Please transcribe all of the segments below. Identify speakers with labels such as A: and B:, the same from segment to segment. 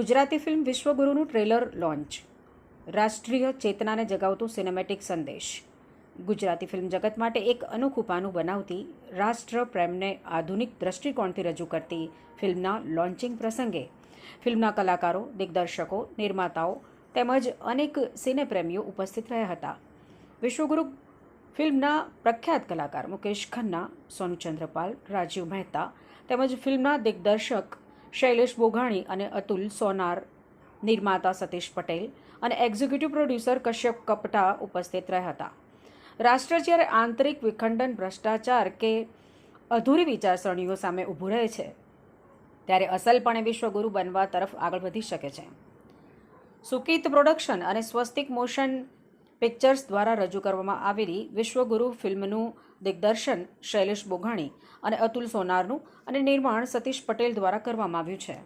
A: Gujarati film વિશ્વગુરુનું trailer launch. રાષ્ટ્રીય ચેતનાને જગાવતો સિનેમેટિક સંદેશ. ગુજરાતી ફિલ્મ જગત માટે એક અનોખું પાનું બનાવતી, રાષ્ટ્ર પ્રેમને આધુનિક દૃષ્ટિકોણથી રજૂ કરતી ફિલ્મના લોન્ચિંગ પ્રસંગે ફિલ્મના કલાકારો, દિગ્દર્શકો, નિર્માતાઓ તેમજ અનેક સિનેપ્રેમીઓ ઉપસ્થિત રહ્યા હતા. વિશ્વગુરુ ફિલ્મના પ્રખ્યાત કલાકાર મુકેશ ખન્ના, સોનુ ચંદ્રપાલ, રાજીવ મહેતા તેમજ ફિલ્મના દિગ્દર્શક શૈલેષ બોઘાણી અને અતુલ સોનાર, નિર્માતા સતીશ પટેલ અને એક્ઝિક્યુટિવ પ્રોડ્યુસર કશ્યપ કપટા ઉપસ્થિત રહ્યા હતા. રાષ્ટ્ર જ્યારે આંતરિક વિખંડન, ભ્રષ્ટાચાર કે અધૂરી વિચારસરણીઓ સામે ઊભું રહે છે, ત્યારે અસલપણે વિશ્વગુરુ બનવા તરફ આગળ વધી શકે છે. સુકીત પ્રોડક્શન અને સ્વસ્તિક મોશન પિક્ચર્સ દ્વારા રજૂ કરવામાં આવેલી વિશ્વગુરુ ફિલ્મનું દિગ્દર્શન શૈલેષ બોઘાણી અને અતુલ સોનારનું અને નિર્માણ સતીશ પટેલ દ્વારા કરવામાં આવ્યું છે.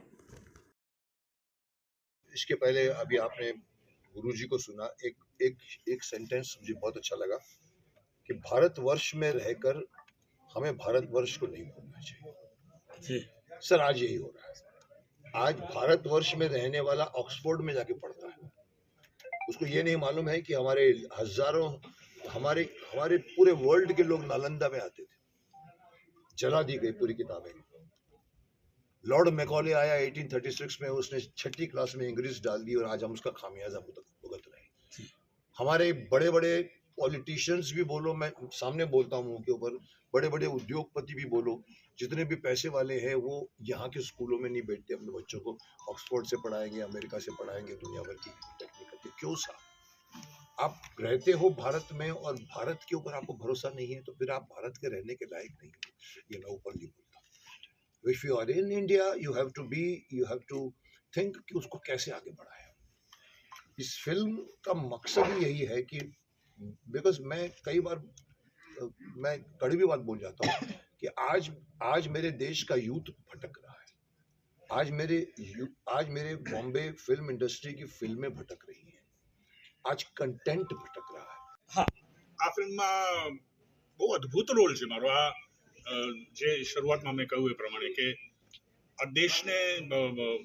B: इसके पहले अभी आपने गुरुजी को सुना, एक सेंटेंस मुझे बहुत अच्छा लगा कि भारतवर्ष में रहकर हमें भारतवर्ष को नहीं भूलना चाहिए. सर आज यही हो रहा है. आज भारतवर्ष में रहने वाला ऑक्सफोर्ड में जाके पढ़ता है, उसको ये नहीं मालूम है कि हमारे हजारों हमारे पूरे वर्ल्ड के लोग नालंदा में आते थे. जला दी गई पूरी किताबें. लॉर्ड मैकॉले आया 1836 में, उसने 6ठी क्लास में अंग्रेज डाल दी और आज हम उसका खामियाजा भुगत रहे हैं. हमारे बड़े बड़े पॉलिटिशियंस भी बोलो, मैं सामने बोलता हूँ उनके ऊपर, बड़े बड़े उद्योगपति भी बोलो, जितने भी पैसे वाले हैं वो यहाँ के स्कूलों में नहीं बैठते, अपने बच्चों को ऑक्सफोर्ड से पढ़ाएंगे, अमेरिका से पढ़ाएंगे, दुनिया भर की टेक्निकल. क्यों साहब? आप रहते हो भारत में और भारत के ऊपर आपको भरोसा नहीं है तो फिर आप भारत के रहने के लायक नहीं हो. ये मैं ऊपर नहीं बोलता. If you are in India, you have to think कि उसको कैसे आगे बढ़ाया. इस फिल्म का मकसद ही यही है कि बिकॉज मैं कई बार मैं कड़वी बात बोल जाता हूँ कि आज मेरे देश का यूथ भटक रहा है. आज मेरे बॉम्बे फिल्म इंडस्ट्री की फिल्में भटक रही हैं. आज कंटेंट भटक रहा है.
C: हाँ, આ ફિલ્મમાં બહુ અદ્ભુત રોલ છે મારો. આ જે શરૂઆતમાં મેં કહ્યું એ પ્રમાણે કે આ દેશને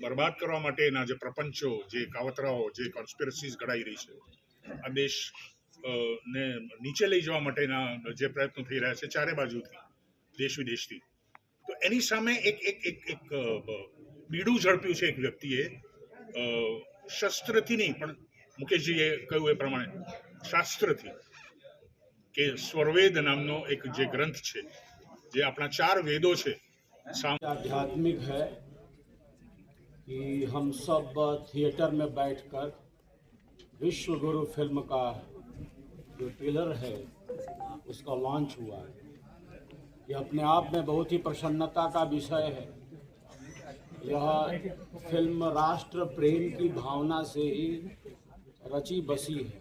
C: બરબાદ કરવા માટેના જે પ્રપંચો, જે કાવતરાઓ, જે કોન્સ્પિરસીઝ ઘડાઈ રહી છે, આ દેશ ને નીચે લઈ જવા માટેના જે પ્રયત્નો થઈ રહ્યા છે ચારે બાજુથી, દેશ વિદેશથી, તો એની સામે એક બીડું ઝડપ્યું છે એક વ્યક્તિએ, શસ્ત્રથી નહીં પણ મુકેશજીએ કહ્યું એ પ્રમાણે શાસ્ત્રથી, કે સ્વરવેદ નામનો એક જે ગ્રંથ છે, જે આપણા 4 વેદો છે.
D: आध्यात्मिक है कि हम सब थिएटर में बैठकर विश्व गुरु फिल्म का जो ट्रेलर है उसका लॉन्च हुआ है. ये अपने आप में बहुत ही प्रसन्नता का विषय है. यह फिल्म राष्ट्र प्रेम की भावना से ही रची बसी है.